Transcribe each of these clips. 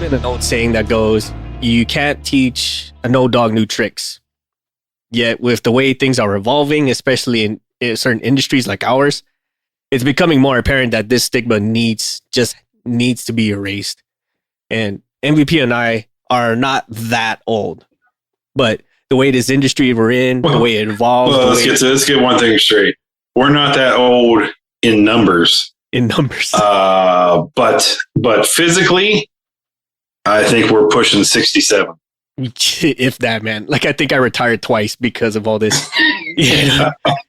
been an old saying that goes, you can't teach an old dog new tricks. Yet with the way things are evolving, especially in certain industries like ours, it's becoming more apparent that this stigma needs to be erased. And MVP and I are not that old, but the way this industry we're in, the way it evolves. Well, let's get one thing straight. We're not that old in numbers. But physically, I think we're pushing 67. If that, man. Like, I think I retired twice because of all this.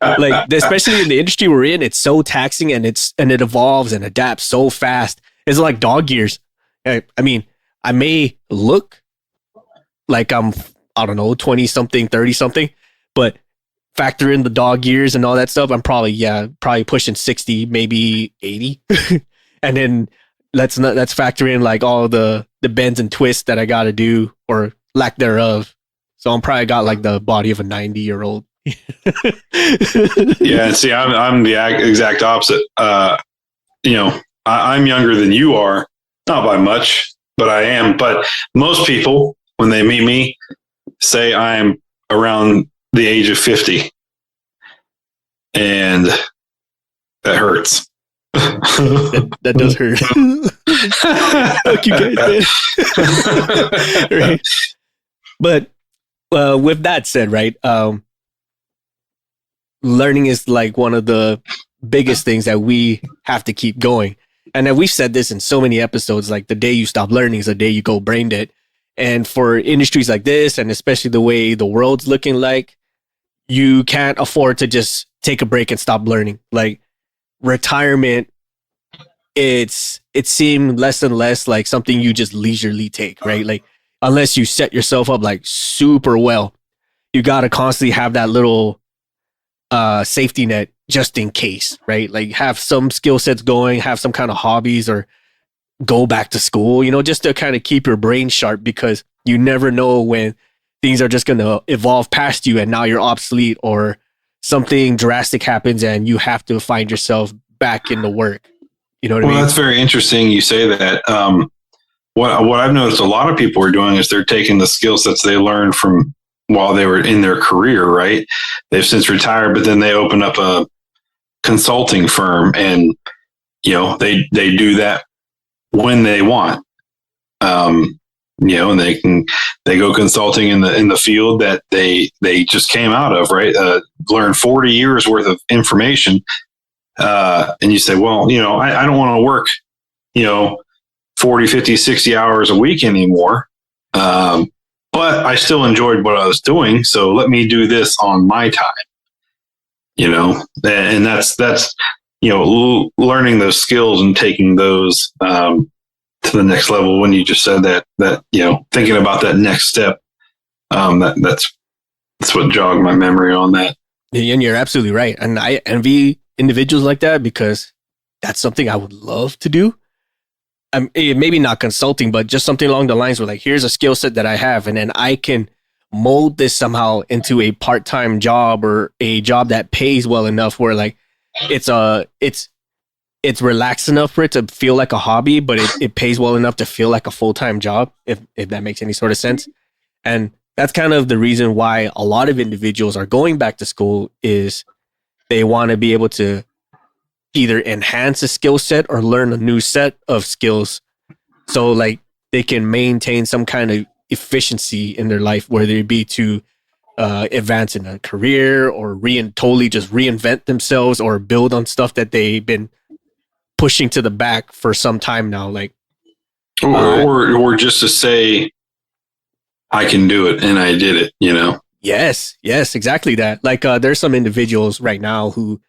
Like, especially in the industry we're in, it's so taxing and it evolves and adapts so fast. It's like dog years. I mean, I may look like I'm, I don't know, 20 something, 30 something, but factor in the dog years and all that stuff, I'm probably pushing 60, maybe 80. And then let's factor in like all the bends and twists that I got to do or lack thereof. So I'm probably got like the body of a 90-year-old. Yeah, see, I'm the exact opposite. I'm younger than you are, not by much, but I am. But most people, when they meet me, say I'm around the age of 50, and that hurts. that does hurt. Fuck you guys, man. Right. But with that said, right, learning is like one of the biggest things that we have to keep going. And then we've said this in so many episodes, like the day you stop learning is the day you go brain dead. And for industries like this, and especially the way the world's looking like, you can't afford to just take a break and stop learning. Like retirement, it seemed less and less like something you just leisurely take, right? Like unless you set yourself up like super well, you got to constantly have that little safety net just in case, right? Like have some skill sets going, have some kind of hobbies or go back to school, just to kind of keep your brain sharp, because you never know when things are just going to evolve past you and now you're obsolete or something drastic happens and you have to find yourself back in the work. You know what I mean? Well, that's very interesting you say that. What I've noticed a lot of people are doing is they're taking the skill sets they learned from while they were in their career, right? They've since retired, but then they open up a consulting firm and, they do that when they want. And they go consulting in the field that they just came out of, right? Learn 40 years worth of information. And you say, well, I don't want to work, 40, 50, 60 hours a week anymore. But I still enjoyed what I was doing. So let me do this on my time, and that's, learning those skills and taking those, to the next level. When you just said that, thinking about that next step, that's what jogged my memory on that. And you're absolutely right. And I envy individuals like that because that's something I would love to do. Maybe not consulting, but just something along the lines where like, here's a skill set that I have, and then I can mold this somehow into a part-time job or a job that pays well enough where like it's relaxed enough for it to feel like a hobby, but it pays well enough to feel like a full-time job, if that makes any sort of sense. And that's kind of the reason why a lot of individuals are going back to school, is they want to be able to either enhance a skill set or learn a new set of skills. So like they can maintain some kind of efficiency in their life, whether it be to advance in a career or totally just reinvent themselves or build on stuff that they've been pushing to the back for some time now. Like, or just to say, I can do it and I did it, Yes, exactly that. Like there's some individuals right now who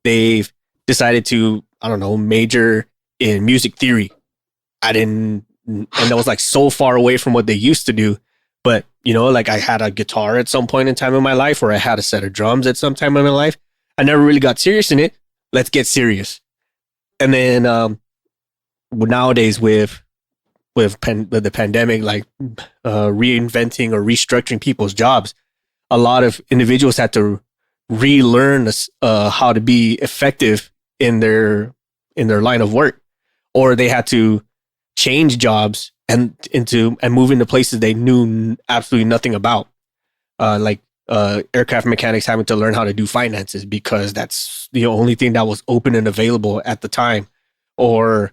they've decided to, I don't know, major in music theory. And that was like so far away from what they used to do. But, like I had a guitar at some point in time in my life, or I had a set of drums at some time in my life. I never really got serious in it. Let's get serious. And then nowadays with the pandemic, like reinventing or restructuring people's jobs, a lot of individuals had to relearn how to be effective in their line of work, or they had to change jobs and moving to places they knew absolutely nothing about, like aircraft mechanics having to learn how to do finances because that's the only thing that was open and available at the time, or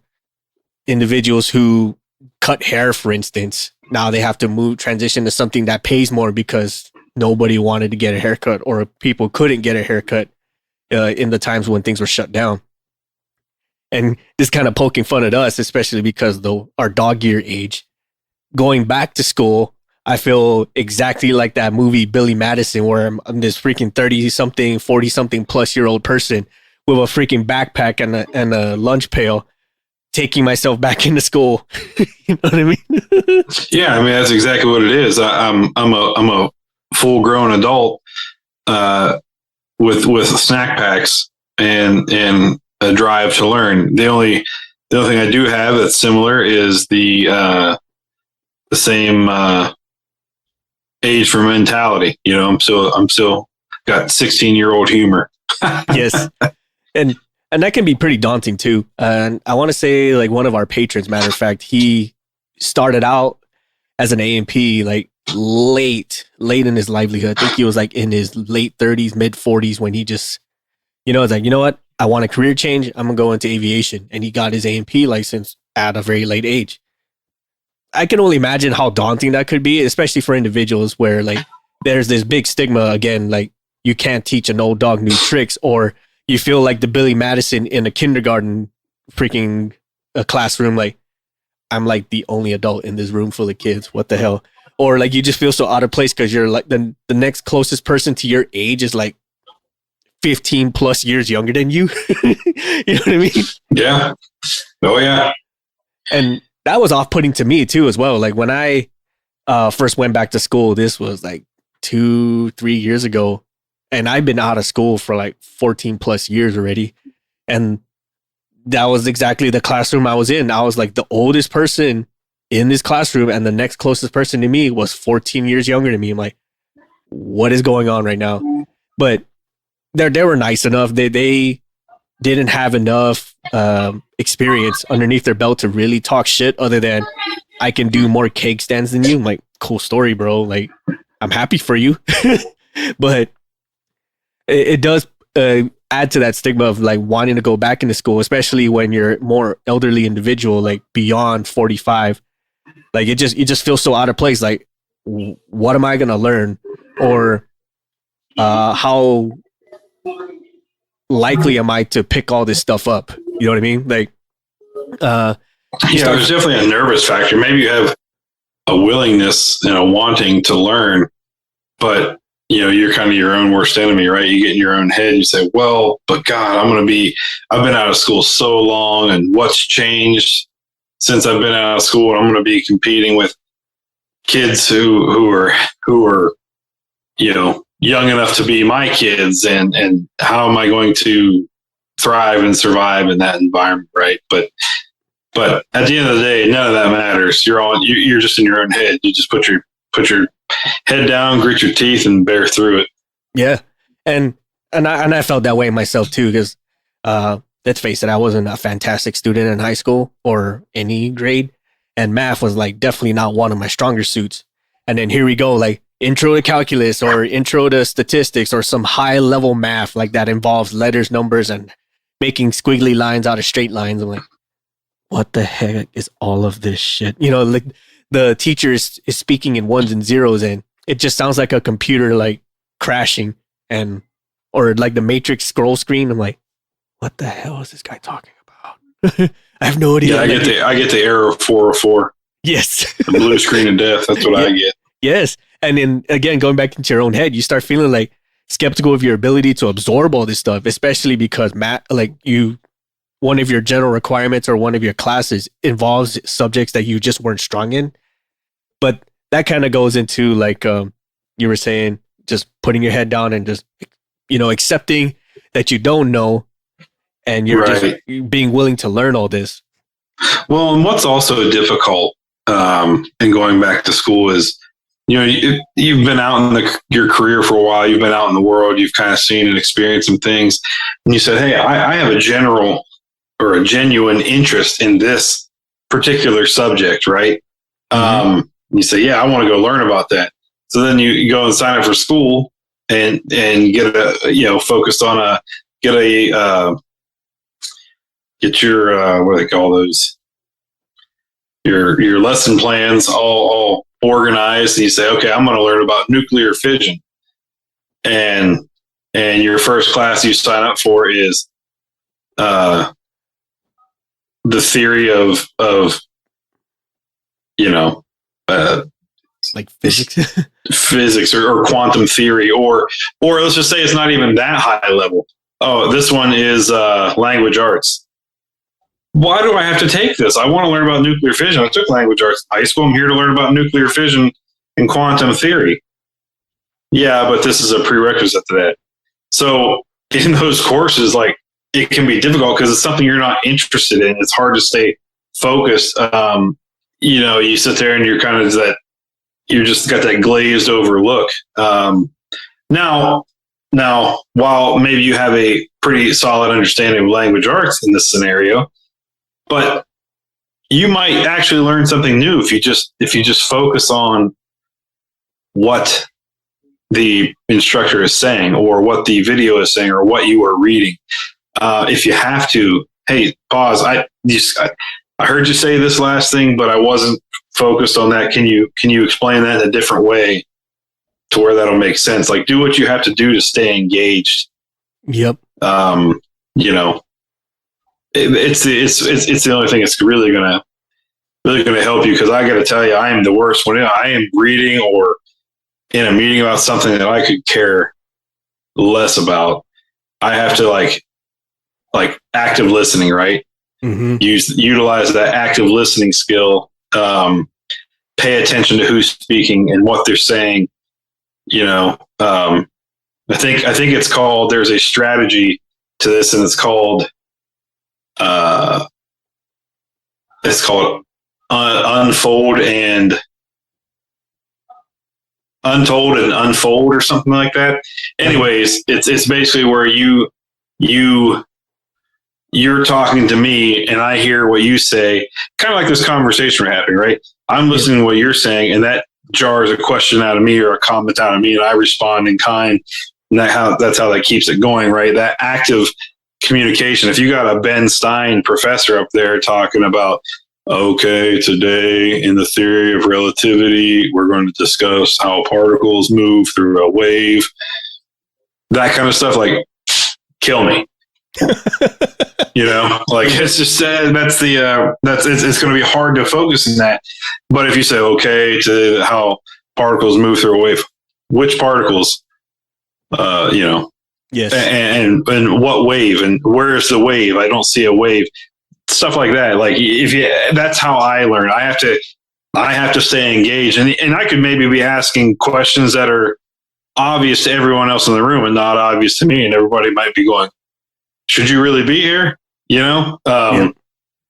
individuals who cut hair, for instance. Now they have to transition to something that pays more because nobody wanted to get a haircut, or people couldn't get a haircut in the times when things were shut down. And this kind of poking fun at us, especially because our dog year age. Going back to school, I feel exactly like that movie Billy Madison, where I'm this freaking 30-something, 40-something plus year old person with a freaking backpack and a lunch pail, taking myself back into school. You know what I mean? Yeah, I mean that's exactly what it is. I'm a full grown adult with snack packs and a drive to learn. The only thing I do have that's similar is the same age for mentality. You know, I'm still got 16-year-old humor. Yes, and that can be pretty daunting too. And I want to say, like, one of our patrons, matter of fact, he started out as an A&P like late in his livelihood. I think he was like in his late 30s, mid 40s when he just, it's like, you know what? I want a career change. I'm going to go into aviation. And he got his A&P license at a very late age. I can only imagine how daunting that could be, especially for individuals where, like, there's this big stigma again, like, you can't teach an old dog new tricks, or you feel like the Billy Madison in a kindergarten freaking classroom, like, I'm like the only adult in this room full of kids. What the hell? Or like you just feel so out of place because you're like the next closest person to your age is like 15 plus years younger than you. You know what I mean? Yeah. Oh yeah. And that was off-putting to me too as well. Like when I first went back to school, this was like 2-3 years ago, and I've been out of school for like 14 plus years already. And that was exactly the classroom I was in. I was like the oldest person in this classroom, and the next closest person to me was 14 years younger than me. I'm like, what is going on right now? But they were nice enough. They didn't have enough experience underneath their belt to really talk shit other than, I can do more cake stands than you. I'm like, cool story, bro. Like, I'm happy for you. But it does add to that stigma of like wanting to go back into school, especially when you're more elderly individual, like beyond 45. Like it just feels so out of place. Like, what am I gonna learn, or how likely am I to pick all this stuff up? You know what I mean? Like, there's definitely a nervous factor. Maybe you have a willingness and a wanting to learn, but you're kind of your own worst enemy, right? You get in your own head and you say, well, but God, I've been out of school so long, and what's changed since I've been out of school? And I'm going to be competing with kids who are, young enough to be my kids. And how am I going to thrive and survive in that environment? Right. But at the end of the day, none of that matters. You're just in your own head. You just put your head down, grit your teeth, and bear through it. Yeah. And I felt that way myself too, because let's face it, I wasn't a fantastic student in high school or any grade, and math was like definitely not one of my stronger suits. And then here we go, like intro to calculus or intro to statistics or some high level math like that involves letters, numbers, and making squiggly lines out of straight lines. I'm like, what the heck is all of this shit? Like the teacher is speaking in ones and zeros, and it just sounds like a computer like crashing, or like the Matrix scroll screen. I'm like, what the hell is this guy talking about? I have no idea. Yeah, I get the error of 404. Yes. The blue screen of death. That's what I get. Yes. And then again, going back into your own head, you start feeling like skeptical of your ability to absorb all this stuff, especially because one of your general requirements or one of your classes involves subjects that you just weren't strong in. But that kind of goes into like you were saying, just putting your head down and just, accepting that you don't know, and you're just being willing to learn all this. Well, and what's also difficult in going back to school is, you've been out in your career for a while. You've been out in the world. You've kind of seen and experienced some things. And you said, hey, I have a general or a genuine interest in this particular subject, right? You say, yeah, I want to go learn about that. So then you go and sign up for school and get focused on get your what do they call those? Your lesson plans all organized, and you say, okay, I'm going to learn about nuclear fission. And your first class you sign up for is the theory of like physics or quantum theory, or let's just say it's not even that high level. Oh, this one is language arts. Why do I have to take this? I want to learn about nuclear fission. I took language arts in high school. I'm here to learn about nuclear fission and quantum theory. Yeah, but this is a prerequisite to that. So in those courses, like, it can be difficult because it's something you're not interested in. It's hard to stay focused. You sit there and you're kind of you just got that glazed over look. Now, while maybe you have a pretty solid understanding of language arts in this scenario, but you might actually learn something new if you just focus on what the instructor is saying, or what the video is saying, or what you are reading. If you have to, hey, pause. I heard you say this last thing, but I wasn't focused on that. Can you explain that in a different way to where that'll make sense? Like, do what you have to do to stay engaged. Yep. It's the only thing that's really gonna help you, because I got to tell you, I am the worst when I am reading or in a meeting about something that I could care less about. I have to like active listening, right? Mm-hmm. Utilize that active listening skill. Pay attention to who's speaking and what they're saying. I think it's called. There's a strategy to this, and it's called untold and unfold, or something like that. Anyways, it's basically where you're talking to me and I hear what you say, kind of like this conversation we're having, right? I'm listening to what you're saying, and that jars a question out of me or a comment out of me, and I respond in kind. And that's how that keeps it going, right? That active communication. If you got a Ben Stein professor up there talking about, okay, today in the theory of relativity, we're going to discuss how particles move through a wave, that kind of stuff, like, kill me. Like, it's just it's going to be hard to focus in that. But if you say, okay, to how particles move through a wave, which particles, yes, and what wave, and where is the wave? I don't see a wave. Stuff like that. Like, that's how I learn. I have to stay engaged, and I could maybe be asking questions that are obvious to everyone else in the room and not obvious to me, and everybody might be going, should you really be here?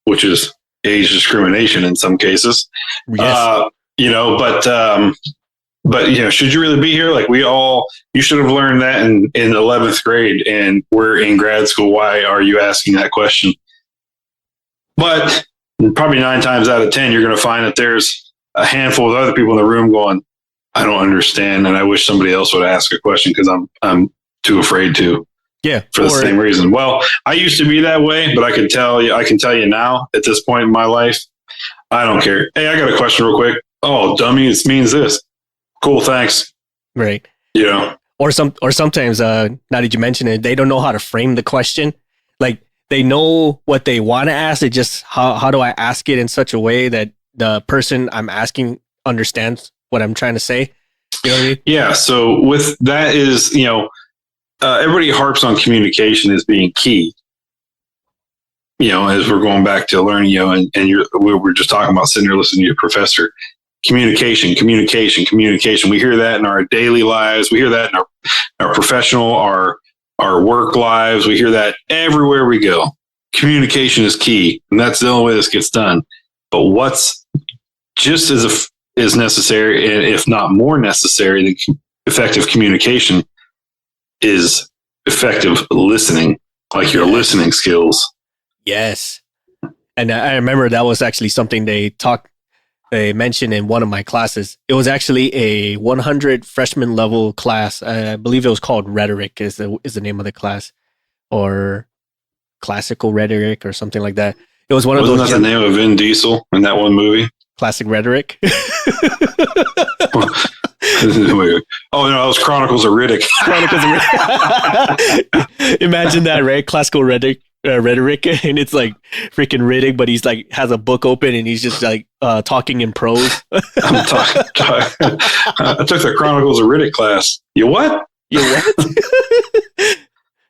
Which is age discrimination in some cases. Yes. But should you really be here? Like, you should have learned that in 11th grade, and we're in grad school. Why are you asking that question? But probably 9 times out of 10, you're going to find that there's a handful of other people in the room going, I don't understand, and I wish somebody else would ask a question because I'm too afraid to. Yeah, for the same reason. Well, I used to be that way, but I can tell you now, at this point in my life, I don't care. Hey, I got a question real quick. Oh, dummy, it means this. Cool, thanks. Right. Or sometimes, now that you mention it, they don't know how to frame the question. Like, they know what they want to ask. It just, how do I ask it in such a way that the person I'm asking understands what I'm trying to say? You know what I mean? Yeah. So with that is, everybody harps on communication as being key. As we're going back to learning, and we were just talking about sitting there listening to your professor. Communication. We hear that in our daily lives. We hear that in our professional, our work lives. We hear that everywhere we go. Communication is key, and that's the only way this gets done. But what's just as necessary, if not more necessary than effective communication, is effective listening, like your listening skills. Yes. And I remember that was actually something they a mention in one of my classes. It was actually a 100 freshman level class. I believe it was called Rhetoric is the name of the class, or Classical Rhetoric or something like that. It was one of those. Wasn't that the name of Vin Diesel in that one movie? Classic Rhetoric. Oh no, it was Chronicles of Riddick. Chronicles of Riddick. Imagine that, right? Classical rhetoric, and it's like freaking Riddick, but he's like has a book open and he's just like talking in prose. I took the Chronicles of Riddick class. You what? You what?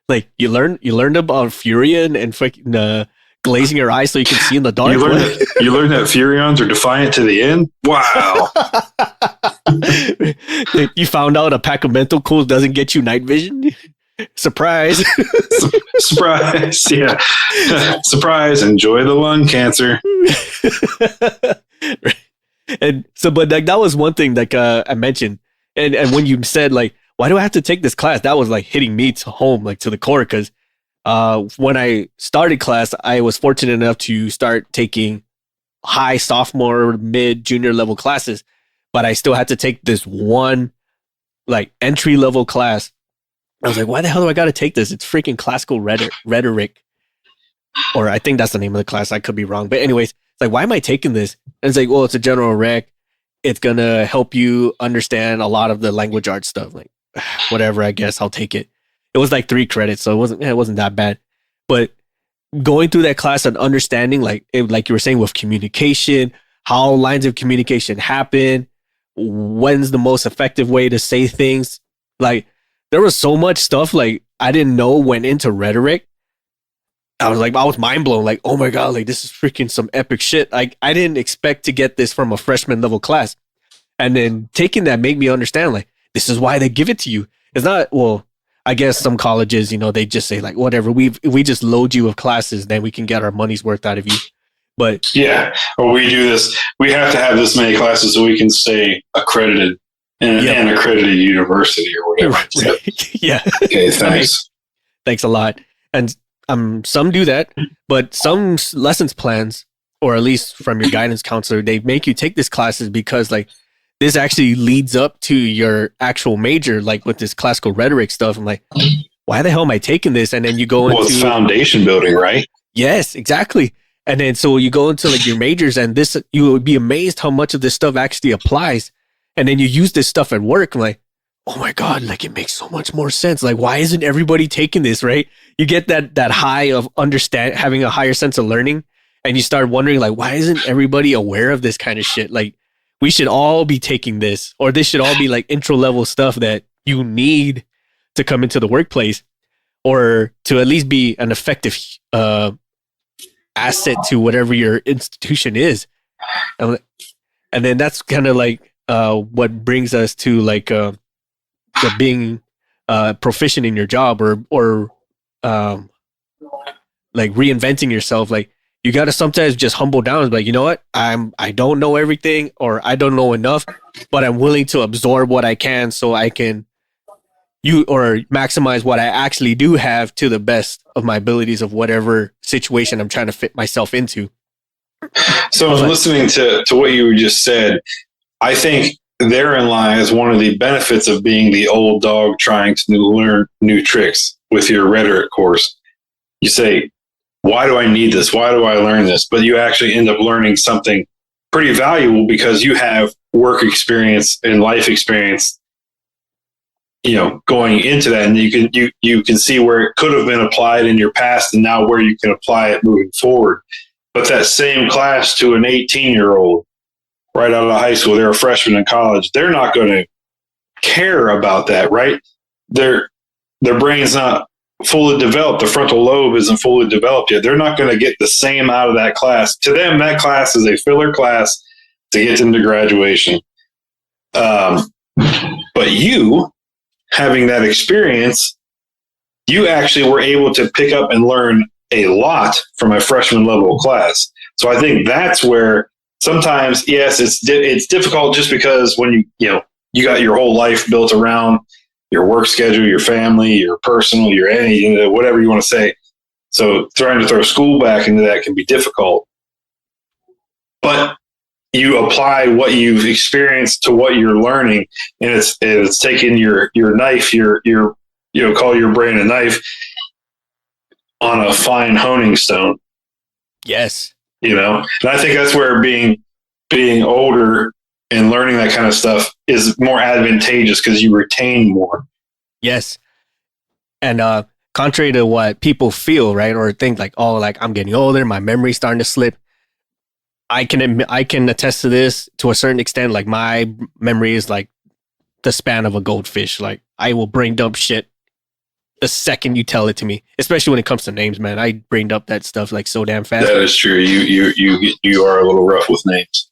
Like you learned about Furion and fucking glazing your eyes so you can see in the dark. You learned that Furions are defiant to the end. Wow. You found out a pack of mental cools doesn't get you night vision. Surprise. Surprise. Yeah. Surprise. Enjoy the lung cancer. And so, but like that was one thing like I mentioned. And when you said like, why do I have to take this class? That was like hitting me to home, like to the core. Because when I started class, I was fortunate enough to start taking high sophomore, mid, junior level classes. But I still had to take this one like entry level class. I was like, why the hell do I got to take this? It's freaking classical rhetoric. Or I think that's the name of the class. I could be wrong. But anyways, it's like, why am I taking this? And it's like, well, it's a general rec. It's going to help you understand a lot of the language arts stuff. Like, whatever, I guess I'll take it. It was like 3 credits, so it wasn't that bad. But going through that class and understanding, like you were saying with communication, how lines of communication happen, when's the most effective way to say things. Like there was so much stuff like I didn't know went into rhetoric. I was mind blown. Like, oh my God, like this is freaking some epic shit. Like I didn't expect to get this from a freshman level class. And then taking that made me understand like, this is why they give it to you. It's not, well, I guess some colleges, they just say like, whatever, we just load you with classes, then we can get our money's worth out of you. But yeah, or we do this. We have to have this many classes so we can stay accredited in an accredited university or whatever. So, yeah. Okay. Thanks. Thanks a lot. And some do that, but some lessons plans, or at least from your guidance counselor, they make you take these classes because like this actually leads up to your actual major, like with this classical rhetoric stuff. I'm like, why the hell am I taking this? And then you go into it's foundation building, right? Yes, exactly. And then so you go into like your majors, and this you would be amazed how much of this stuff actually applies. And then you use this stuff at work. I'm like, oh my God, like it makes so much more sense. Like, why isn't everybody taking this? Right? You get that high of having a higher sense of learning, and you start wondering like, why isn't everybody aware of this kind of shit? Like, we should all be taking this, or this should all be like intro level stuff that you need to come into the workplace, or to at least be an effective asset to whatever your institution is. And then that's kind of like what brings us to like being proficient in your job, or like reinventing yourself. Like you got to sometimes just humble down and be like, you know what? I don't know everything, or I don't know enough, but I'm willing to absorb what I can so I can maximize what I actually do have to the best of my abilities of whatever situation I'm trying to fit myself into. So listening to what you just said, I think therein lies one of the benefits of being the old dog trying to learn new tricks with your rhetoric course. You say, why do I need this? Why do I learn this? But you actually end up learning something pretty valuable because you have work experience and life experience, going into that, and you can see where it could have been applied in your past and now where you can apply it moving forward. But that same class to an 18-year-old right out of high school, they're a freshman in college, they're not going to care about that, right? Their brain's not fully developed. The frontal lobe isn't fully developed yet. They're not going to get the same out of that class. To them, that class is a filler class to get them to graduation. But you, having that experience, you actually were able to pick up and learn a lot from a freshman level class. So I think that's where sometimes, yes, it's difficult just because when you got your whole life built around your work schedule, your family, your personal, your whatever you want to say. So trying to throw school back into that can be difficult. But you apply what you've experienced to what you're learning, and it's taking your knife, your call your brain a knife on a fine honing stone. Yes. And I think that's where being older and learning that kind of stuff is more advantageous because you retain more. Yes. And contrary to what people feel, right, or think like, oh, like I'm getting older, my memory's starting to slip. I can attest to this to a certain extent. Like my memory is like the span of a goldfish. Like I will brain dump shit the second you tell it to me, especially when it comes to names, man. I brain dump that stuff like so damn fast. That is true. You are a little rough with names.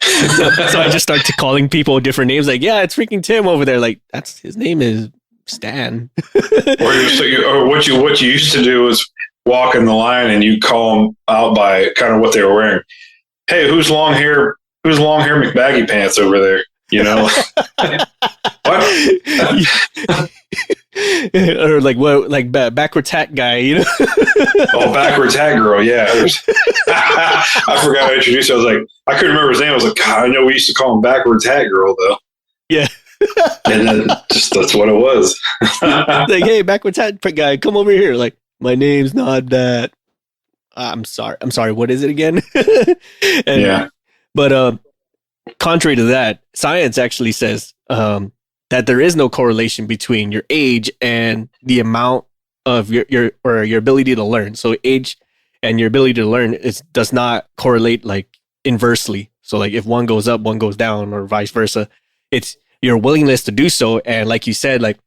So I just start to calling people different names. Like, yeah, it's freaking Tim over there. Like that's his name is Stan. or what you used to do is walk in the line and you call them out by kind of what they were wearing. Hey, who's long hair McBaggy pants over there? What? Or like what? Like backwards hat guy? Oh, backwards hat girl. Yeah. I forgot to introduce you. I was like, I couldn't remember his name. I was like, God, I know we used to call him backwards hat girl though. Yeah. And then that's what it was. Like, hey, backwards hat guy, come over here. Like, my name's not that. I'm sorry. What is it again? Yeah. But contrary to that, science actually says that there is no correlation between your age and the amount of your ability to learn. So age and your ability to learn does not correlate like inversely. So like if one goes up, one goes down, or vice versa. It's your willingness to do so. And like you said, like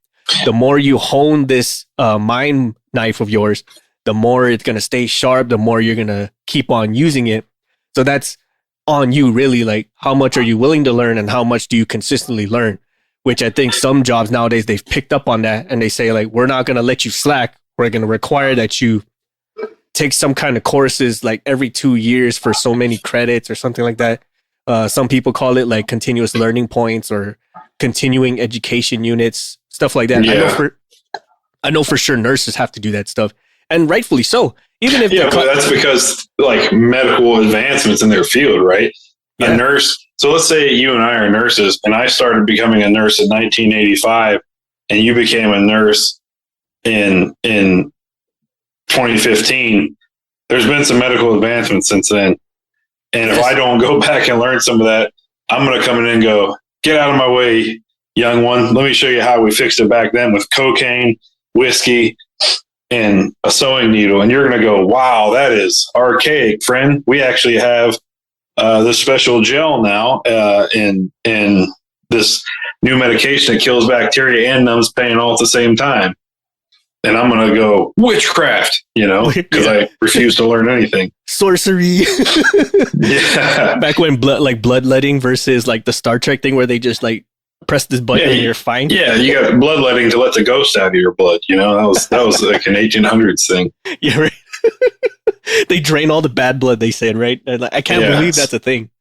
the more you hone this mind knife of yours, the more it's going to stay sharp, the more you're going to keep on using it. So that's on you, really. Like, how much are you willing to learn and how much do you consistently learn? Which I think some jobs nowadays, they've picked up on that and they say, like, we're not going to let you slack. We're going to require that you take some kind of courses like every 2 years for so many credits or something like that. Some people call it like continuous learning points or continuing education units, stuff like that. Yeah. I know for sure nurses have to do that stuff, and rightfully so. Even if but that's because like medical advancements in their field, right? Yeah. A nurse. So let's say you and I are nurses, and I started becoming a nurse in 1985, and you became a nurse in 2015. There's been some medical advancements since then, and if I don't go back and learn some of that, I'm going to come in and go, get out of my way, young one. Let me show you how we fixed it back then with cocaine, whiskey, and a sewing needle. And you're going to go, wow, that is archaic, friend. We actually have this special gel now in this new medication that kills bacteria and numbs pain all at the same time. And I'm going to go witchcraft, because I refuse to learn anything. Sorcery. Yeah. Back when bloodletting versus like the Star Trek thing where they just like press this button and you're fine. Yeah, you got bloodletting to let the ghost out of your blood. That was like an 1800s thing. Yeah, right. They drain all the bad blood, they said, right? And I can't believe that's a thing.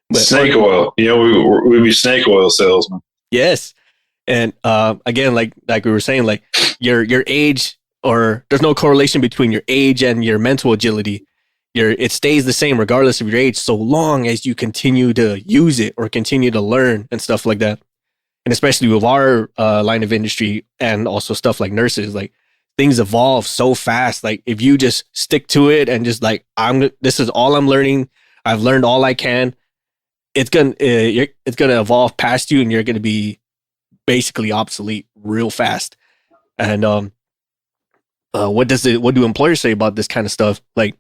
But, snake oil. We'd be snake oil salesmen. Yes. And again, like we were saying, like your age, or there's no correlation between your age and your mental agility. It stays the same regardless of your age, so long as you continue to use it or continue to learn and stuff like that. And especially with our line of industry and also stuff like nurses, like things evolve so fast. Like if you just stick to it and just like, this is all I'm learning. I've learned all I can. It's gonna evolve past you, and you're gonna be basically obsolete real fast. And what do employers say about this kind of stuff? Like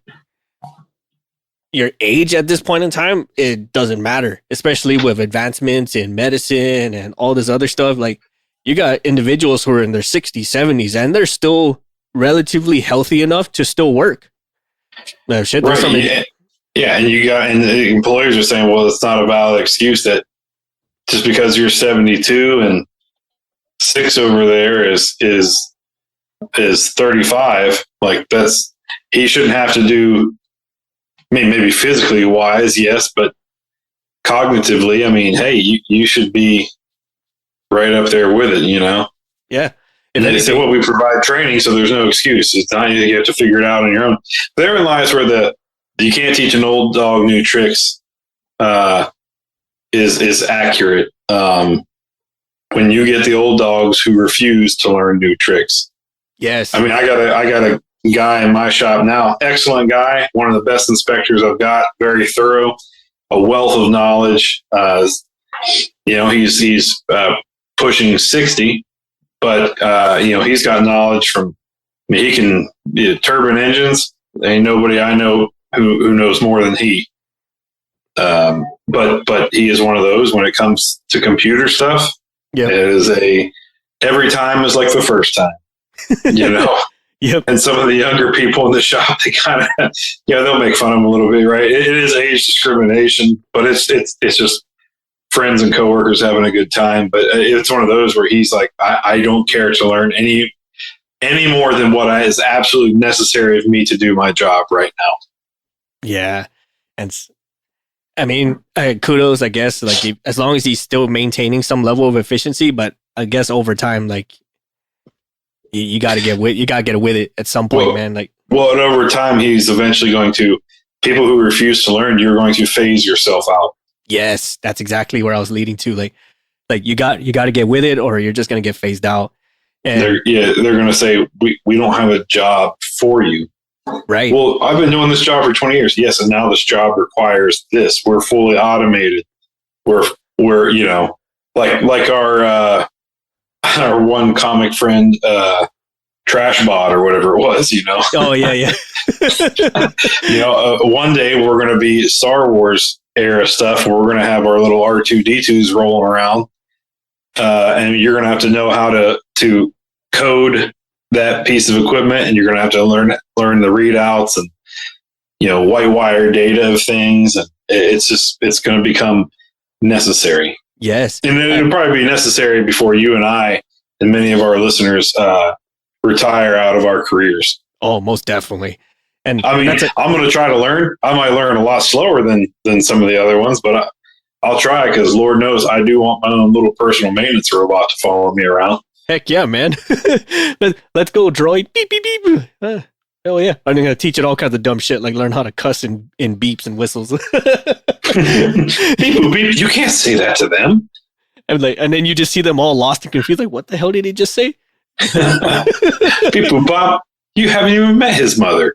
your age at this point in time, it doesn't matter, especially with advancements in medicine and all this other stuff. Like you got individuals who are in their 60s, 70s, and they're still relatively healthy enough to still work. Right. And the employers are saying, well, it's not a valid excuse that just because you're 72 and 6 over there is 35. Like he shouldn't have to do. I mean, maybe physically wise, yes, but cognitively, I mean, hey, you should be right up there with it, Yeah. And then they say, well, we provide training, so there's no excuse. It's not you have to figure it out on your own. Therein lies where you can't teach an old dog new tricks. is accurate. When you get the old dogs who refuse to learn new tricks. Yes. I mean, I got a guy in my shop now, excellent guy, one of the best inspectors I've got, very thorough, a wealth of knowledge. He's pushing 60, but he's got knowledge from. I mean, he can turbine engines. There ain't nobody I know who knows more than he. But he is one of those when it comes to computer stuff. Yeah, it is every time is like the first time. Yep. And some of the younger people in the shop, they kind of, they'll make fun of him a little bit, right? It is age discrimination, but it's just friends and coworkers having a good time. But it's one of those where he's like, I don't care to learn any more than what is absolutely necessary of me to do my job right now. Yeah. And I mean, kudos, I guess, like as long as he's still maintaining some level of efficiency, but I guess over time, like you got to get with it at some point, man. Like, well, and over time, he's eventually going to, people who refuse to learn, you're going to phase yourself out. Yes, that's exactly where I was leading to. Like you got to get with it, or you're just going to get phased out. And they're going to say, we don't have a job for you. Right. Well, I've been doing this job for 20 years. Yes. And now this job requires this. We're fully automated. We're like our one comic friend, Trashbot or whatever it was, Oh yeah. One day we're going to be Star Wars era stuff where we're going to have our little R2D2s rolling around. And you're going to have to know how to code that piece of equipment, and you're going to have to learn the readouts and white wire data of things, and it's going to become necessary. Yes, and it'll probably be necessary before you and I and many of our listeners retire out of our careers. Oh, most definitely. And I mean, I'm going to try to learn. I might learn a lot slower than some of the other ones, but I'll try, because Lord knows I do want my own little personal maintenance robot to follow me around. Heck yeah, man. Let's go, droid. Beep, beep, beep. Hell yeah. I'm going to teach it all kinds of dumb shit, like learn how to cuss in beeps and whistles. Beep, beep. You can't say that to them. And then you just see them all lost and confused, like, what the hell did he just say? Beep, boop, bop. You haven't even met his mother.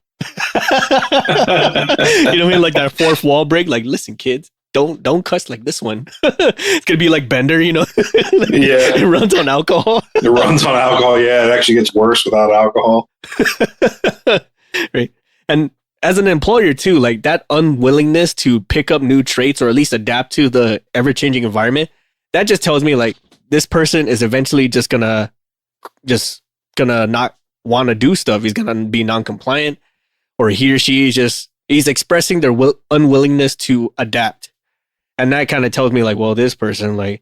You know what I mean? Like that fourth wall break. Like, listen, kids. Don't cuss like this one. It's gonna be like Bender, Yeah. It runs on alcohol. It runs on alcohol. Yeah, it actually gets worse without alcohol. Right. And as an employer too, like that unwillingness to pick up new traits or at least adapt to the ever-changing environment, that just tells me like this person is eventually just gonna not want to do stuff. He's gonna be non-compliant, or he or she he's expressing their unwillingness to adapt. And that kind of tells me like, well, this person, like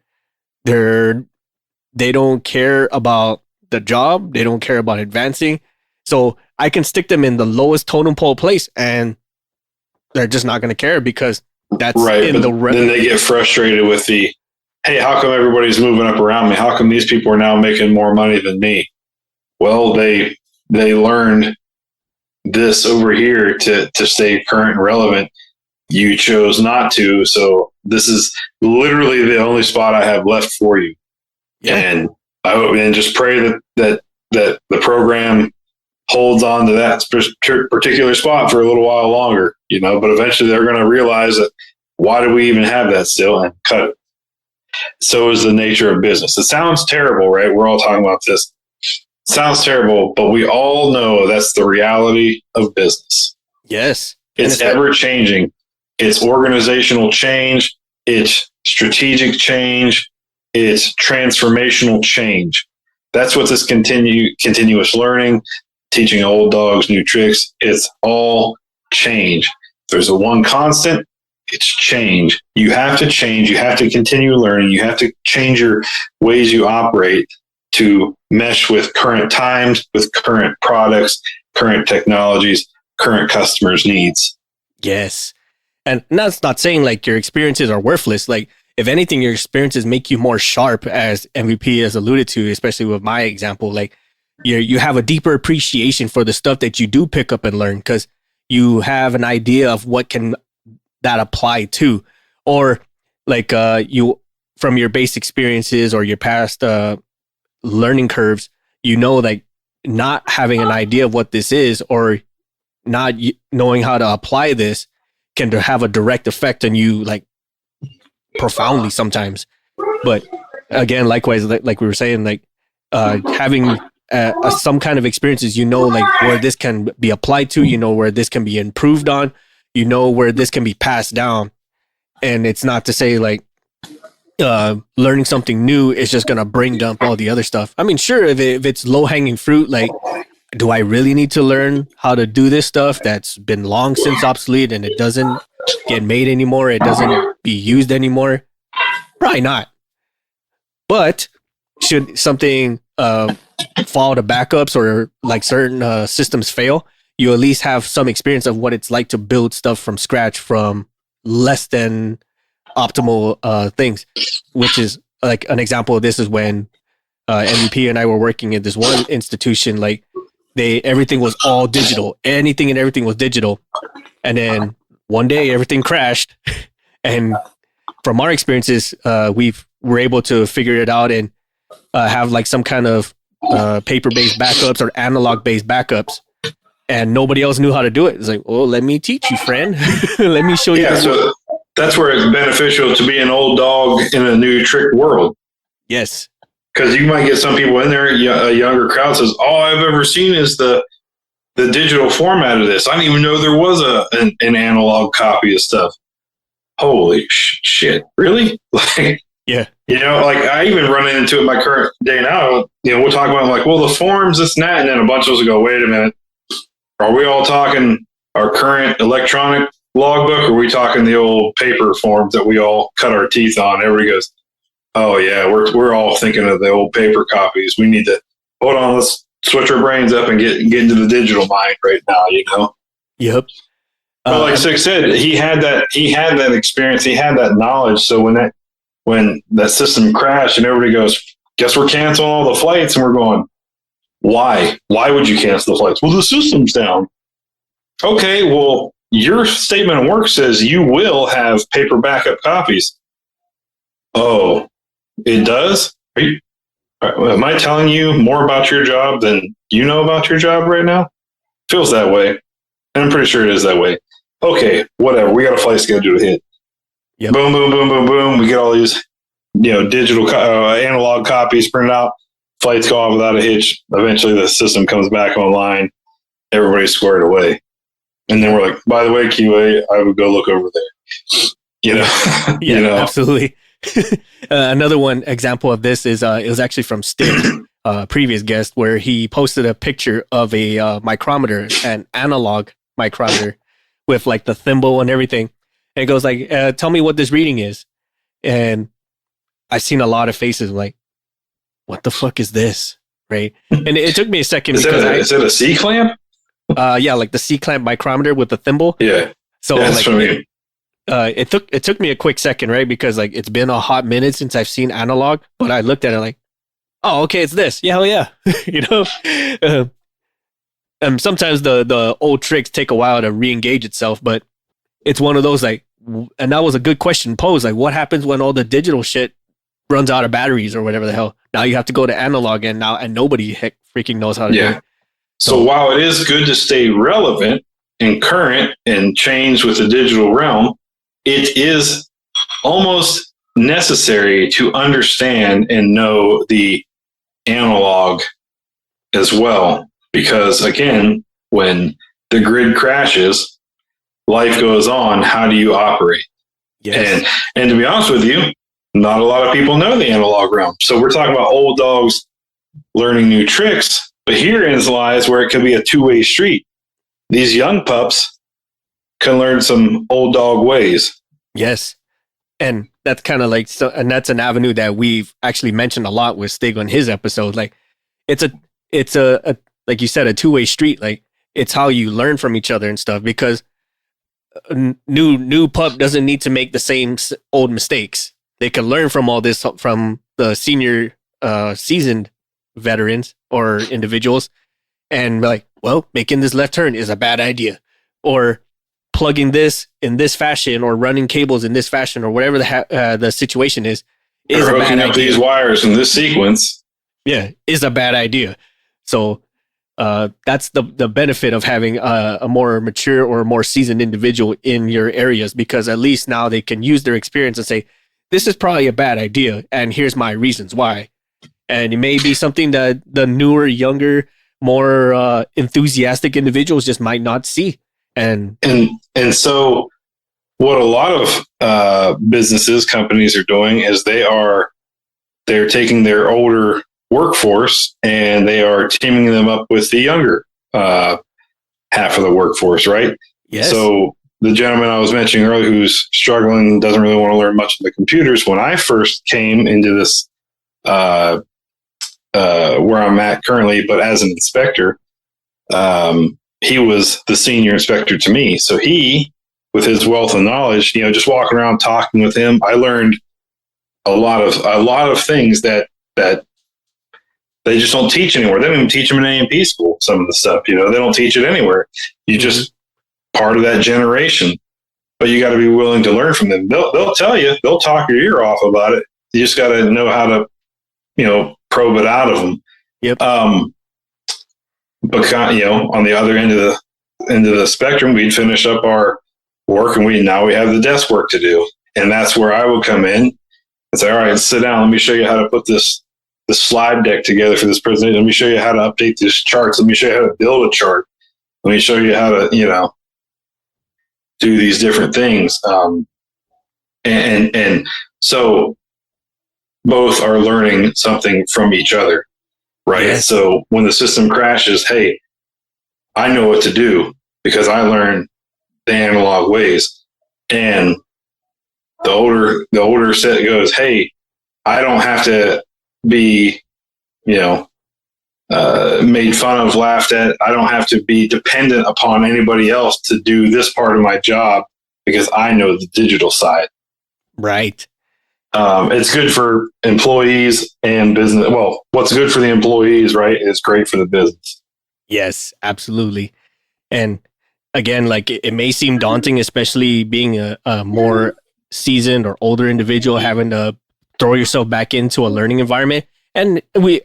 they don't care about the job. They don't care about advancing. So I can stick them in the lowest totem pole place and they're just not going to care, because that's right. Then they get frustrated with hey, how come everybody's moving up around me? How come these people are now making more money than me? Well, they learned this over here to stay current and relevant. You chose not to, so this is literally the only spot I have left for you. Yeah. And I hope, and just pray that the program holds on to that particular spot for a little while longer, but eventually they're going to realize that why do we even have that still, and cut it. So is the nature of business. It sounds terrible, right? We're all talking about this. It sounds terrible, but we all know that's the reality of business. Yes. It's ever changing. It's organizational change. It's strategic change. It's transformational change. That's what this continuous learning, teaching old dogs new tricks, it's all change. If there's a one constant, it's change. You have to change. You have to continue learning. You have to change your ways you operate to mesh with current times, with current products, current technologies, current customers' needs. Yes. And that's not saying like your experiences are worthless. Like, if anything, your experiences make you more sharp, as MVP has alluded to, especially with my example. Like, you have a deeper appreciation for the stuff that you do pick up and learn, because you have an idea of what can that apply to, or like you from your base experiences or your past learning curves, like not having an idea of what this is or not knowing how to apply this can have a direct effect on you, like profoundly sometimes. But again, likewise, like we were saying, like having some kind of experiences, like where this can be applied to, where this can be improved on, where this can be passed down. And it's not to say like learning something new is just going to bring down all the other stuff. I mean, sure, if it's low hanging fruit, like, do I really need to learn how to do this stuff that's been long since obsolete and it doesn't get made anymore? It doesn't be used anymore? Probably not. But should something fall to backups or like certain systems fail, you at least have some experience of what it's like to build stuff from scratch from less than optimal things, which is like an example of this is when MVP and I were working at this one institution, like everything was all digital. Anything and everything was digital. And then one day everything crashed. And from our experiences, we're able to figure it out and have like some kind of paper-based backups or analog-based backups. And nobody else knew how to do it. It's like, well, let me teach you, friend. Let me show you. Yeah, so that's where it's beneficial to be an old dog in a new trick world. Yes. Because you might get some people in there, a younger crowd says, all I've ever seen is the digital format of this. I didn't even know there was an analog copy of stuff. Holy shit. Really? Like, yeah. Like I even run into it my current day now. We'll talk about like, well, the forms, this and that. And then a bunch of us will go, wait a minute. Are we all talking our current electronic logbook? Or are we talking the old paper forms that we all cut our teeth on? Everybody goes, oh yeah, we're all thinking of the old paper copies. We need to hold on. Let's switch our brains up and get into the digital mind right now. Yep. Well, like Six said, he had that experience. He had that knowledge. So when that system crashed and everybody goes, guess we're canceling all the flights, and we're going, why? Why would you cancel the flights? Well, the system's down. Okay, well, your statement of work says you will have paper backup copies. Oh, it does? Am I telling you more about your job than you know about your job right now? Feels that way. And I'm pretty sure it is that way. Okay, whatever. We got a flight schedule to hit. Yep. Boom, boom, boom, boom, boom. We get all these, digital analog copies printed out. Flights go off without a hitch. Eventually, the system comes back online. Everybody's squared away. And then we're like, by the way, QA, I would go look over there. Yeah, absolutely. Another one example of this is it was actually from Stick, previous guest, where he posted a picture of a micrometer, an analog micrometer with like the thimble and everything. And it goes like, tell me what this reading is. And I've seen a lot of faces like, what the fuck is this? Right. And it took me a second. Is it a C clamp? Yeah, like the C clamp micrometer with the thimble. Yeah. So that's like, it took me a quick second, right? Because like it's been a hot minute since I've seen analog, but I looked at it like, oh, okay, it's this. Yeah, hell yeah. Sometimes the old tricks take a while to re-engage itself, but it's one of those like, and that was a good question posed. Like, what happens when all the digital shit runs out of batteries or whatever the hell? Now you have to go to analog, and nobody freaking knows how to do it. So while it is good to stay relevant and current and change with the digital realm, it is almost necessary to understand and know the analog as well. Because again, when the grid crashes, life goes on. How do you operate? Yes. And to be honest with you, not a lot of people know the analog realm. So we're talking about old dogs learning new tricks, but herein lies where it could be a two-way street. These young pups can learn some old dog ways. Yes. And that's kind of like, and that's an avenue that we've actually mentioned a lot with Stig on his episode. Like it's a like you said, a two-way street. Like it's how you learn from each other and stuff, because a new pup doesn't need to make the same old mistakes. They can learn from all this from the senior seasoned veterans or individuals, and like, well, making this left turn is a bad idea, or plugging this in this fashion or running cables in this fashion or whatever the situation is a bad idea. These wires in this sequence. Yeah, is a bad idea. So that's the benefit of having a more mature or more seasoned individual in your areas, because at least now they can use their experience and say, this is probably a bad idea, and here's my reasons why. And it may be something that the newer, younger, more enthusiastic individuals just might not see. And so what a lot of businesses, companies are doing is they're taking their older workforce and they are teaming them up with the younger half of the workforce, right? Yes. So the gentleman I was mentioning earlier who's struggling, doesn't really want to learn much of the computers. When I first came into this, where I'm at currently, but as an inspector, he was the senior inspector to me. So he, with his wealth of knowledge, just walking around talking with him, I learned a lot of things that they just don't teach anywhere. They don't even teach them in A&P school. Some of the stuff, they don't teach it anywhere. You just part of that generation, but you got to be willing to learn from them. They'll tell you, they'll talk your ear off about it. You just got to know how to, probe it out of them. Yep. But on the other end of the spectrum, we'd finish up our work and we have the desk work to do. And that's where I would come in and say, all right, sit down. Let me show you how to put this slide deck together for this presentation. Let me show you how to update these charts. Let me show you how to build a chart. Let me show you how to, do these different things. And so both are learning something from each other, right? Yes. So when the system crashes, hey, I know what to do because I learned the analog ways. And the older set goes, hey, I don't have to be, made fun of, laughed at. I don't have to be dependent upon anybody else to do this part of my job because I know the digital side. Right. It's good for employees and business. Well, what's good for the employees, right, is great for the business. Yes, absolutely. And again, like it may seem daunting, especially being a more seasoned or older individual, having to throw yourself back into a learning environment. And we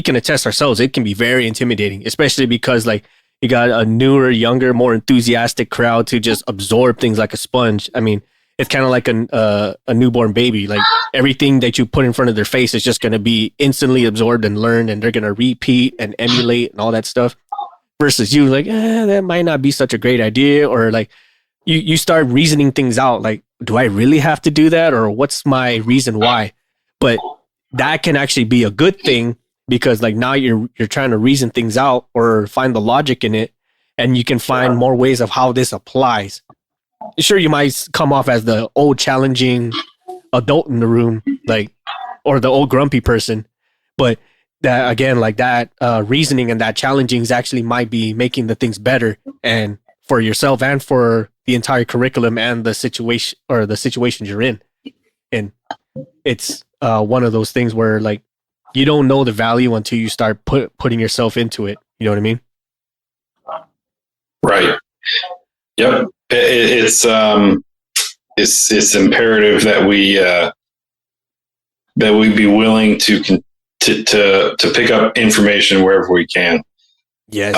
can attest ourselves, it can be very intimidating, especially because like you got a newer, younger, more enthusiastic crowd to just absorb things like a sponge. I mean, it's kind of like a newborn baby. Like everything that you put in front of their face is just going to be instantly absorbed and learned, and they're going to repeat and emulate and all that stuff. Versus you, like, that might not be such a great idea, or like you start reasoning things out. Like, do I really have to do that, or what's my reason why? But that can actually be a good thing because like now you're trying to reason things out or find the logic in it, and you can find more ways of how this applies. Sure, you might come off as the old challenging adult in the room, like, or the old grumpy person, but that again, like that reasoning and that challenging is actually might be making the things better, and for yourself and for the entire curriculum and the situation or the situations you're in. And it's one of those things where like you don't know the value until you start putting yourself into it. You know what I mean? Right. Yep. It's imperative that we be willing to pick up information wherever we can. Yes.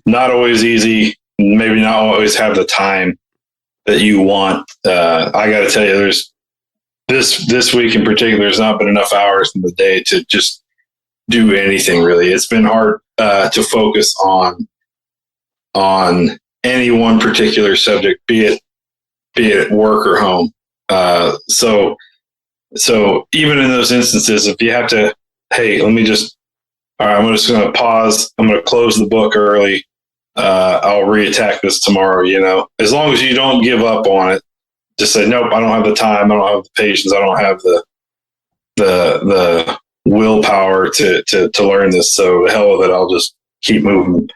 Not always easy. Maybe not always have the time that you want. I got to tell you, there's this week in particular, there's not been enough hours in the day to just do anything really. It's been hard to focus on any one particular subject, be it work or home. So even in those instances, if you have to, hey, all right, I'm just going to pause. I'm going to close the book early. I'll reattack this tomorrow. As long as you don't give up on it, just say, nope, I don't have the time. I don't have the patience. I don't have the willpower to learn this. So the hell with it. I'll just keep moving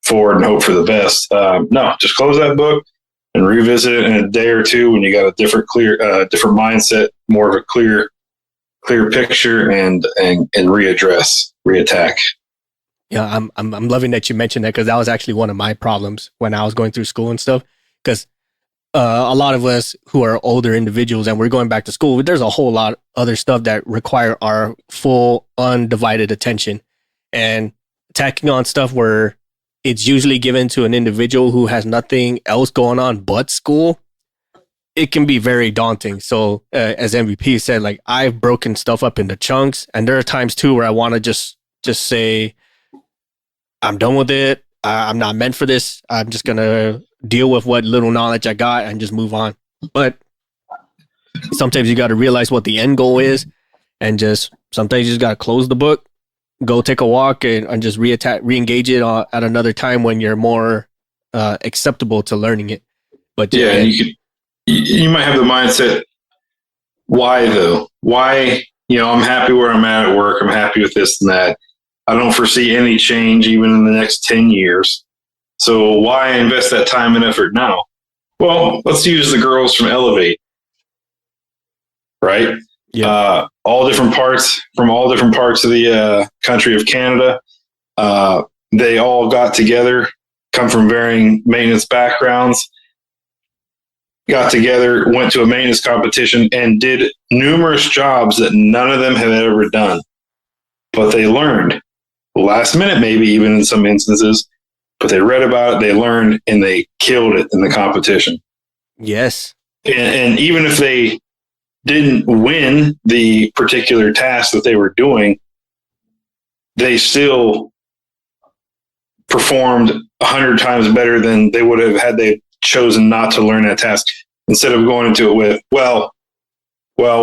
forward and hope for the best. No, just close that book and revisit it in a day or two when you got a different mindset, more of a clear picture, and reattack. Yeah, I'm loving that you mentioned that, because that was actually one of my problems when I was going through school and stuff. Because a lot of us who are older individuals and we're going back to school, there's a whole lot of other stuff that require our full undivided attention. And tacking on stuff where it's usually given to an individual who has nothing else going on but school, it can be very daunting. So as MVP said, like, I've broken stuff up into chunks, and there are times too where I want to just say, I'm done with it. I'm not meant for this. I'm just going to deal with what little knowledge I got and just move on. But sometimes you got to realize what the end goal is, and just sometimes you just got to close the book, go take a walk, and just re-engage it at another time when you're more acceptable to learning it. But yeah, you might have the mindset, why though? Why, I'm happy where I'm at work. I'm happy with this and that. I don't foresee any change even in the next 10 years. So why invest that time and effort now? Well, let's use the girls from Elevate, right? Yeah. All different parts of the country of Canada. They all got together, come from varying maintenance backgrounds, got together, went to a maintenance competition, and did numerous jobs that none of them had ever done. But they learned last minute, maybe even in some instances, but they read about it, they learned, and they killed it in the competition. Yes. And even if they didn't win the particular task that they were doing, they still performed 100 times better than they would have had they chosen not to learn that task, instead of going into it with, well,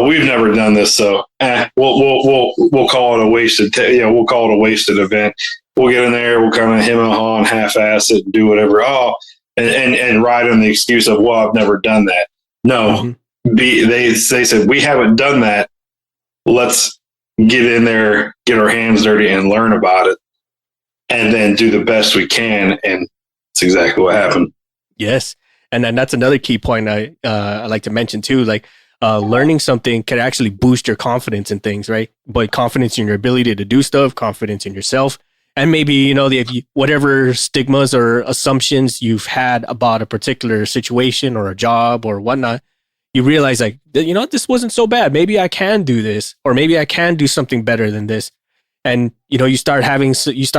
we've never done this, so we'll call it a wasted, we'll call it a wasted event. We'll get in there, we'll kind of hem and haw and half-ass it and do whatever. And ride on the excuse of, well, I've never done that. No, they said, we haven't done that. Let's get in there, get our hands dirty, and learn about it, and then do the best we can. And it's exactly what happened. Yes, and then that's another key point I like to mention too. Like, learning something can actually boost your confidence in things, right? But confidence in your ability to do stuff, confidence in yourself, and maybe, whatever stigmas or assumptions you've had about a particular situation or a job or whatnot, you realize, like, this wasn't so bad. Maybe I can do this, or maybe I can do something better than this. And, you start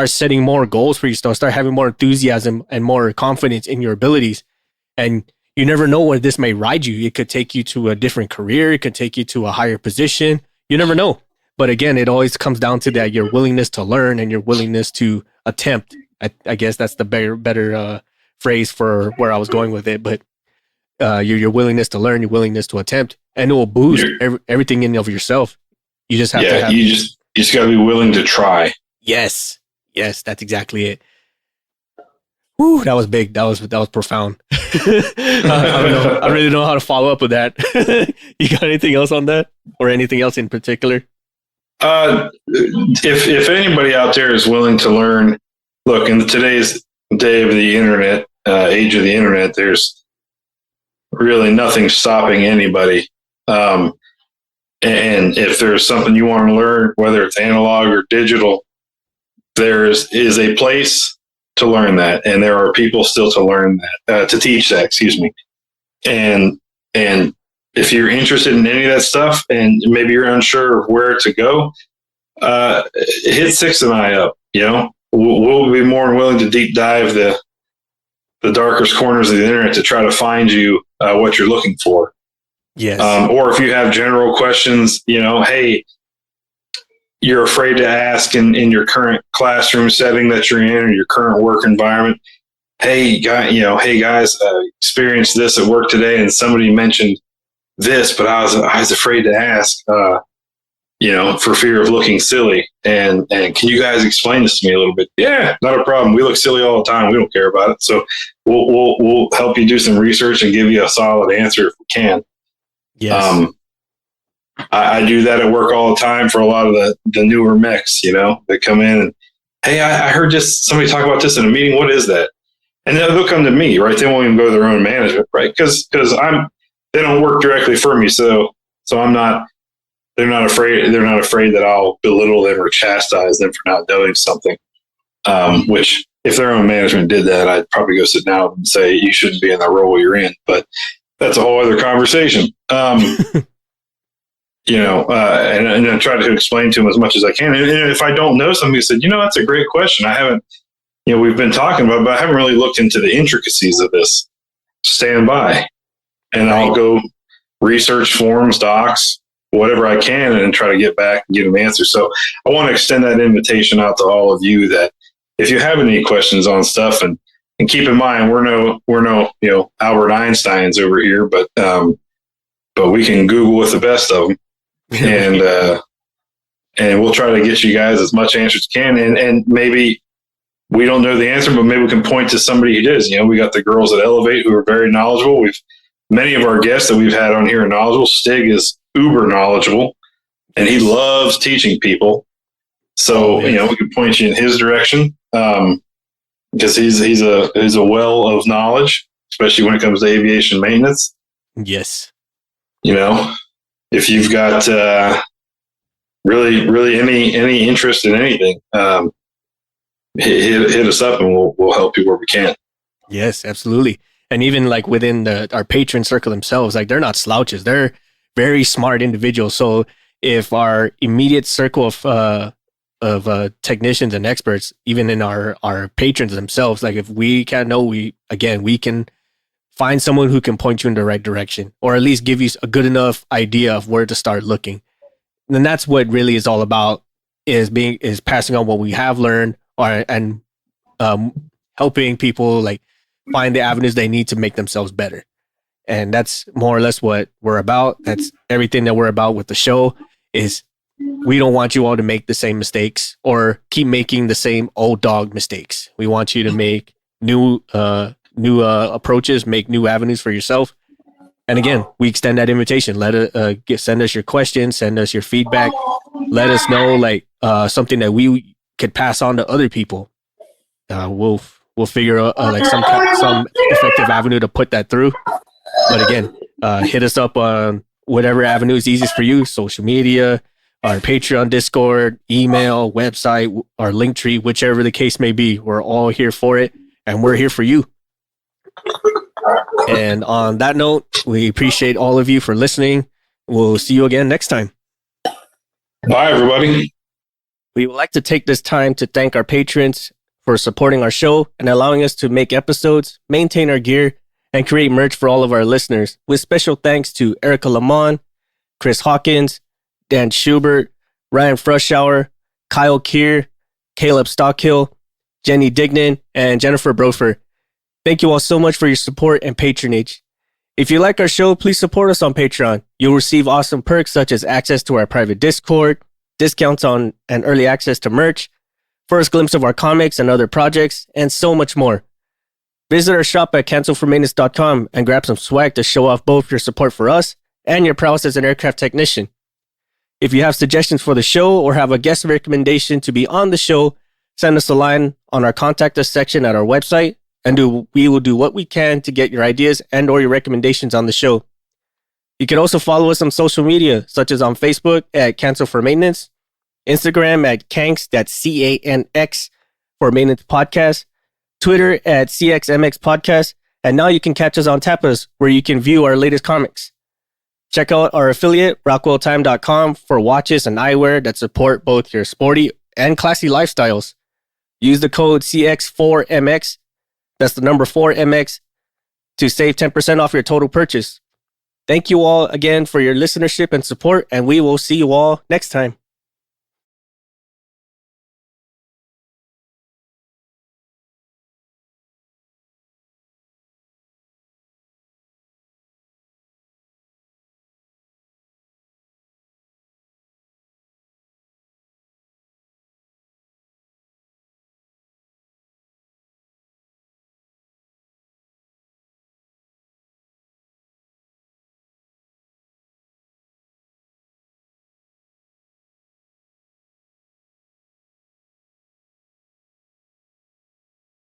setting more goals for yourself, start having more enthusiasm and more confidence in your abilities. And you never know where this may ride you. It could take you to a different career. It could take you to a higher position. You never know. But again, it always comes down to that, your willingness to learn and your willingness to attempt. I guess that's the better phrase for where I was going with it. But your willingness to learn, your willingness to attempt, and it will boost everything in of yourself. You just have to have... You just got to be willing to try. Yes, that's exactly it. Whew, that was big. That was profound. I don't really know how to follow up with that. You got anything else on that, or anything else in particular? If anybody out there is willing to learn, look, in today's day of the internet, age of the internet, there's really nothing stopping anybody. And if there's something you want to learn, whether it's analog or digital, there is a place to learn that, and there are people still to learn that, to teach that, excuse me. And if you're interested in any of that stuff, and maybe you're unsure of where to go, hit Six and I up. We'll be more than willing to deep dive the darkest corners of the internet to try to find you what you're looking for. Yes. Or if you have general questions, hey, you're afraid to ask in your current classroom setting that you're in, or your current work environment. Hey, guys, experienced this at work today, and somebody mentioned this, but I was afraid to ask, for fear of looking silly. And can you guys explain this to me a little bit? Yeah, not a problem. We look silly all the time. We don't care about it. So we'll help you do some research and give you a solid answer if we can. Yes. I do that at work all the time for a lot of the newer mechs, that come in and, hey, I heard somebody talk about this in a meeting. What is that? And they'll come to me, right? They won't even go to their own management, right? Because they don't work directly for me. So they're not afraid that I'll belittle them or chastise them for not knowing something. Which, if their own management did that, I'd probably go sit down and say, you shouldn't be in the role you're in. But that's a whole other conversation. And I try to explain to him as much as I can. And if I don't know something, he said, that's a great question. I haven't, we've been talking about it, but I haven't really looked into the intricacies of this. Stand by. And I'll go research forums, docs, whatever I can, and try to get back and get an answer. So I want to extend that invitation out to all of you that if you have any questions on stuff, and keep in mind, we're no Albert Einsteins over here, but we can Google with the best of them. And we'll try to get you guys as much answers as you can. And maybe we don't know the answer, but maybe we can point to somebody who does. We got the girls at Elevate who are very knowledgeable. Many of our guests that we've had on here are knowledgeable. Stig is uber knowledgeable, and he loves teaching people. So we can point you in his direction because he's a well of knowledge, especially when it comes to aviation maintenance. Yes. If you've got really any interest in anything, hit us up and we'll help you where we can. Yes, absolutely. And even like within our patron circle themselves, like they're not slouches. They're very smart individuals. So if our immediate circle of technicians and experts, even in our patrons themselves, like if we can't know, we can find someone who can point you in the right direction, or at least give you a good enough idea of where to start looking. And that's what really is all about, is passing on what we have learned, and helping people like find the avenues they need to make themselves better. And that's more or less what we're about. That's everything that we're about with the show. Is we don't want you all to make the same mistakes or keep making the same old dog mistakes. We want you to make new approaches, make new avenues for yourself. And again, we extend that invitation. Send us your questions, send us your feedback. Let us know something that we could pass on to other people. We'll figure out some effective avenue to put that through. But again, hit us up on whatever avenue is easiest for you: social media, our Patreon, Discord, email, website, our Linktree, whichever the case may be. We're all here for it, and we're here for you. And on that note, we appreciate all of you for listening. We'll see you again next time. Bye, everybody. We would like to take this time to thank our patrons for supporting our show and allowing us to make episodes, maintain our gear, and create merch for all of our listeners. With special thanks to Erica Lamont, Chris Hawkins, Dan Schubert, Ryan Frushauer, Kyle Keir, Caleb Stockhill, Jenny Dignan, and Jennifer Brofer. Thank you all so much for your support and patronage. If you like our show, please support us on Patreon. You'll receive awesome perks such as access to our private Discord, discounts on and early access to merch, first glimpse of our comics and other projects, and so much more. Visit our shop at cancelformaintenance.com and grab some swag to show off both your support for us and your prowess as an aircraft technician. If you have suggestions for the show or have a guest recommendation to be on the show, send us a line on our contact us section at our website, and we will do what we can to get your ideas and or your recommendations on the show. You can also follow us on social media, such as on Facebook at Cancel for Maintenance, Instagram at Canx, that's CANX for Maintenance Podcast, Twitter at CXMX Podcast, and now you can catch us on Tapas, where you can view our latest comics. Check out our affiliate, RockwellTime.com, for watches and eyewear that support both your sporty and classy lifestyles. Use the code CX4MX, that's the number 4MX, to save 10% off your total purchase. Thank you all again for your listenership and support, and we will see you all next time.